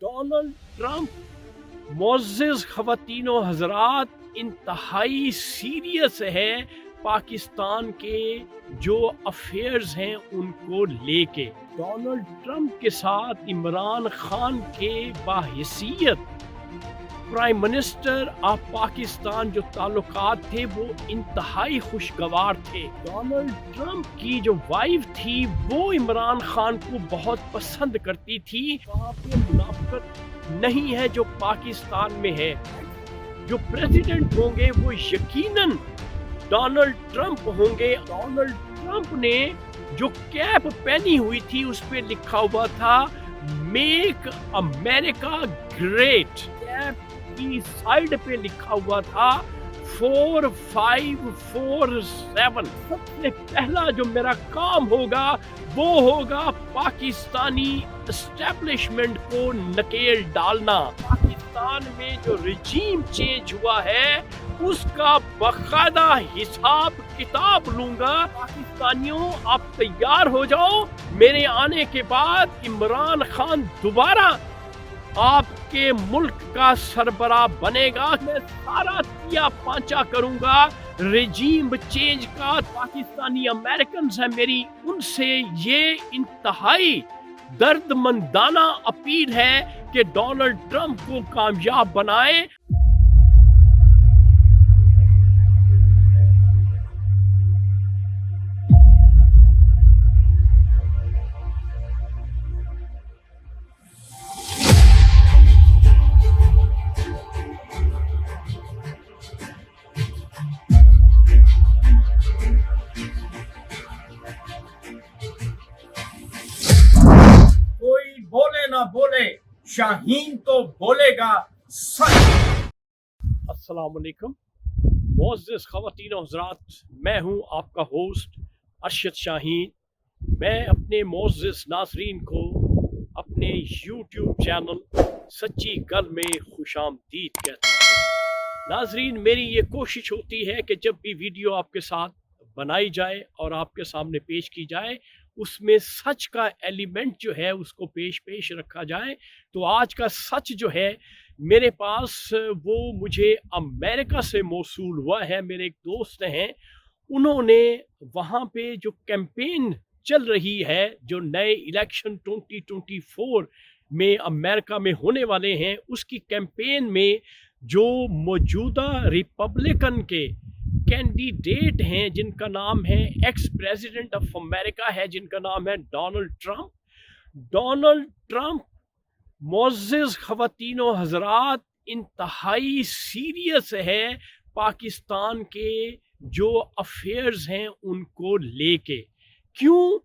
Donald Trump मोअज़्ज़िज़ ख़वातीन व हज़रात इंतहाई सीरियस है पाकिस्तान के जो अफेयर्स हैं उनको लेके। डोनाल्ड ट्रंप के साथ इमरान खान के बाहैसियत प्राइम मिनिस्टर ऑफ पाकिस्तान जो ताल्लुकात थे वो इंतहाई खुशगवार थे। डोनाल्ड ट्रंप की जो वाइफ थी वो इमरान खान को बहुत पसंद करती थी। वहाँ पे मुनाफिकत नहीं है जो पाकिस्तान में है। जो प्रेसिडेंट होंगे वो यकीनन डोनाल्ड ट्रंप होंगे। डोनाल्ड ट्रंप ने जो कैप पहनी हुई थी उस पे लिखा हुआ था मेक अमेरिका ग्रेट। कैप की साइड पे लिखा हुआ था 4547। सबसे पहला जो मेरा काम होगा वो होगा पाकिस्तानी एस्टेब्लिशमेंट को नकेल डालना। पाकिस्तान में जो रिजीम चेंज हुआ है उसका बकायदा हिसाब किताब लूंगा। पाकिस्तानियों आप तैयार हो जाओ, मेरे आने के बाद इमरान खान दोबारा आपके मुल्क का सरबराह बनेगा। मैं सारा किया पांचा करूंगा रिजीम चेंज का। पाकिस्तानी अमेरिकन है मेरी उनसे ये इंतहाई दर्दमंदाना अपील है कि डोनाल्ड ट्रंप को कामयाब बनाए। बोले ना बोले, शाहीन तो बोलेगा सच। अस्सलाम वालेकुम मुअज़्ज़िज़ ख़वातीन व हज़रात, मैं हूं आपका होस्ट अरशद शाहीन। मैं अपने मुअज़्ज़िज़ नाज़रीन को अपने यूट्यूब चैनल सच्ची गल में खुशामदीद कहता हूं। नाज़रीन, मेरी ये कोशिश होती है कि जब भी वीडियो आपके साथ बनाई जाए और आपके सामने पेश की जाए उसमें सच का एलिमेंट जो है उसको पेश रखा जाए। तो आज का सच जो है मेरे पास वो मुझे अमेरिका से मौसूल हुआ है। मेरे एक दोस्त हैं, उन्होंने वहाँ पे जो कैंपेन चल रही है, जो नए इलेक्शन 2024 में अमेरिका में होने वाले हैं, उसकी कैंपेन में जो मौजूदा रिपब्लिकन के कैंडिडेट हैं जिनका नाम है एक्स प्रेसिडेंट ऑफ अमेरिका है, जिनका नाम है डोनाल्ड ट्रंप। डोनाल्ड ट्रंप मुअज़्ज़िज़ ख़वातीन व हज़रात इंतहाई सीरियस है पाकिस्तान के जो अफेयर्स हैं उनको लेके। क्यों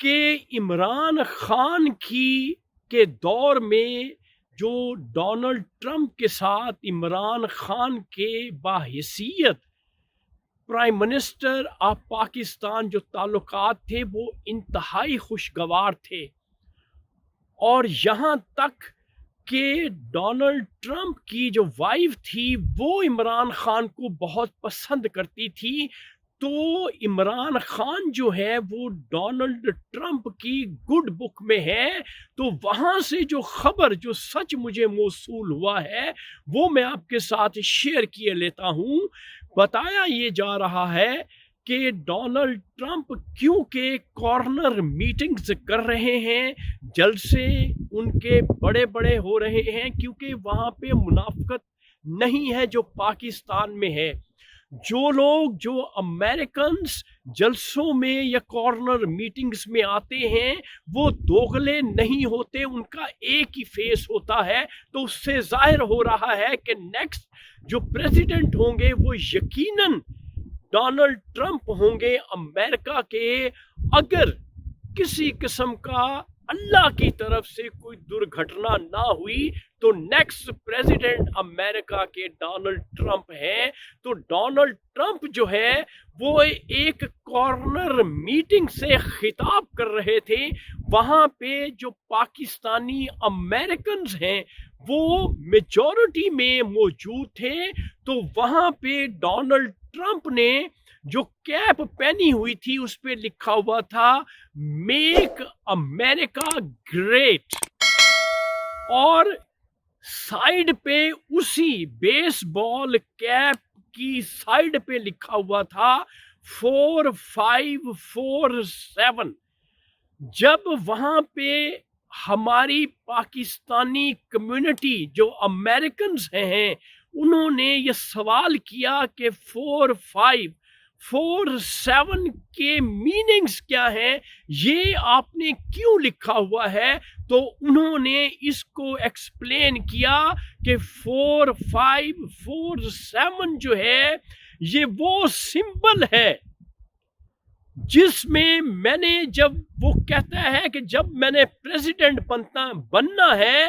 कि इमरान खान की के दौर में जो डोनाल्ड ट्रंप के साथ इमरान खान के बाहैसियत प्राइम मिनिस्टर ऑफ पाकिस्तान जो ताल्लुकात थे वो इंतहाई खुशगवार थे। और यहाँ तक कि डोनाल्ड ट्रंप की जो वाइफ थी वो इमरान खान को बहुत पसंद करती थी। तो इमरान खान जो है वो डोनाल्ड ट्रंप की गुड बुक में है। तो वहाँ से जो खबर जो सच मुझे मौसूल हुआ है वो मैं आपके साथ शेयर किए लेता हूँ। बताया ये जा रहा है कि डोनाल्ड ट्रंप क्योंकि कॉर्नर मीटिंग्स कर रहे हैं, जलसे उनके बड़े बड़े हो रहे हैं, क्योंकि वहाँ पे मुनाफिकत नहीं है जो पाकिस्तान में है। जो लोग जो अमेरिकन्स जलसों में या कॉर्नर मीटिंग्स में आते हैं वो दोगले नहीं होते, उनका एक ही फेस होता है। तो उससे जाहिर हो रहा है कि नेक्स्ट जो प्रेसिडेंट होंगे वो यकीनन डोनाल्ड ट्रंप होंगे अमेरिका के। अगर किसी किस्म का अल्लाह की तरफ से कोई दुर्घटना ना हुई तो नेक्स्ट प्रेसिडेंट अमेरिका के डोनाल्ड ट्रंप हैं। तो डोनाल्ड ट्रंप जो है वो एक कॉर्नर मीटिंग से खिताब कर रहे थे। वहाँ पे जो पाकिस्तानी अमेरिकन्स हैं वो मेजॉरिटी में मौजूद थे। तो वहाँ पे डोनाल्ड ट्रंप ने जो कैप पहनी हुई थी उस पे लिखा हुआ था मेक अमेरिका ग्रेट। اور سائڈ پہ اسی بیس بال کیپ کی سائڈ پہ لکھا ہوا تھا 4547۔ جب وہاں پہ ہماری پاکستانی کمیونٹی جو امریکنز ہیں انہوں نے یہ سوال کیا کہ 4547 کے میننگز کیا ہیں، یہ آپ نے کیوں لکھا ہوا ہے، تو انہوں نے اس کو ایکسپلین کیا کہ 4547 جو ہے یہ وہ سمبل ہے جس میں میں نے، جب وہ کہتا ہے کہ جب میں نے پریزیڈنٹ بننا ہے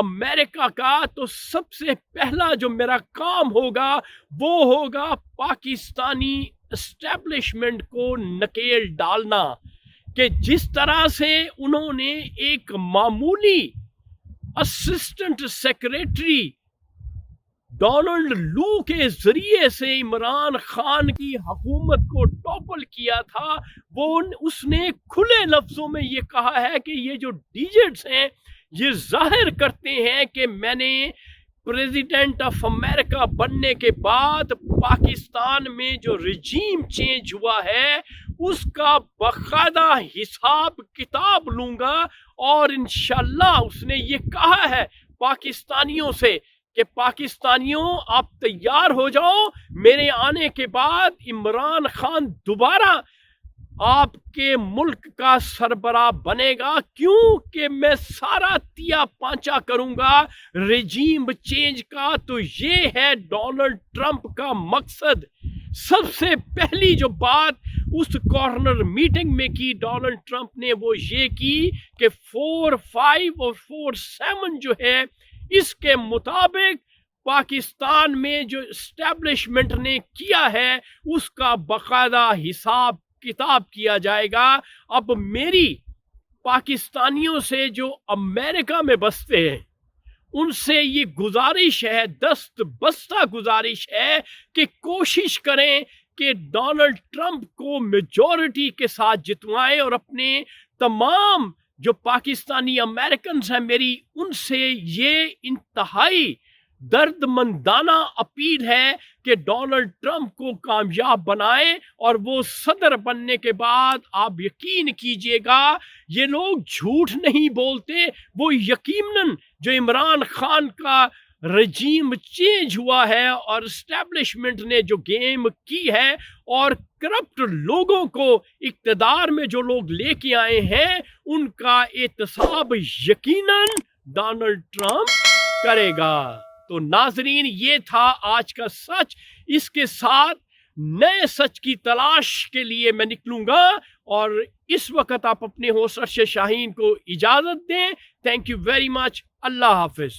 امریکہ کا تو سب سے پہلا جو میرا کام ہوگا وہ ہوگا پاکستانی اسٹیبلشمنٹ کو نکیل ڈالنا، کہ جس طرح سے انہوں نے ایک معمولی اسسٹنٹ سیکریٹری ڈونلڈ لو کے ذریعے سے عمران خان کی حکومت کو ٹاپل کیا تھا، اس نے کھلے لفظوں میں یہ کہا ہے کہ یہ جو ڈیجٹس ہیں یہ ظاہر کرتے ہیں کہ میں نے پریزیڈنٹ آف امریکہ بننے کے بعد پاکستان میں جو رجیم چینج ہوا ہے اس کا باقاعدہ حساب کتاب لوں گا، اور انشاءاللہ اس نے یہ کہا ہے پاکستانیوں سے کہ پاکستانیوں آپ تیار ہو جاؤ، میرے آنے کے بعد عمران خان دوبارہ آپ کے ملک کا سربراہ بنے گا، کیونکہ میں سارا تیا پانچا کروں گا رجیم چینج کا۔ تو یہ ہے ڈونلڈ ٹرمپ کا مقصد۔ سب سے پہلی جو بات اس کارنر میٹنگ میں کی ڈونلڈ ٹرمپ نے وہ یہ کی کہ 45 اور 47 جو ہے اس کے مطابق پاکستان میں جو اسٹیبلشمنٹ نے کیا ہے اس کا باقاعدہ حساب کتاب کیا جائے گا۔ اب میری پاکستانیوں سے جو امریکہ میں بستے ہیں ان سے یہ گزارش ہے، دست بستہ گزارش ہے کہ کوشش کریں کہ ڈونلڈ ٹرمپ کو میجورٹی کے ساتھ جتوائیں، اور اپنے تمام جو پاکستانی امریکنز ہیں میری ان سے یہ انتہائی درد مندانہ اپیل ہے کہ ڈونلڈ ٹرمپ کو کامیاب بنائیں، اور وہ صدر بننے کے بعد آپ یقین کیجئے گا یہ لوگ جھوٹ نہیں بولتے، وہ یقیناً جو عمران خان کا رجیم چینج ہوا ہے اور اسٹیبلشمنٹ نے جو گیم کی ہے اور کرپٹ لوگوں کو اقتدار میں جو لوگ لے کے آئے ہیں ان کا احتساب یقیناً ڈونلڈ ٹرمپ کرے گا۔ تو ناظرین یہ تھا آج کا سچ، اس کے ساتھ نئے سچ کی تلاش کے لیے میں نکلوں گا، اور اس وقت آپ اپنے ہوسٹ ارشد شاہین کو اجازت دیں۔ تھینک یو ویری مچ، اللہ حافظ۔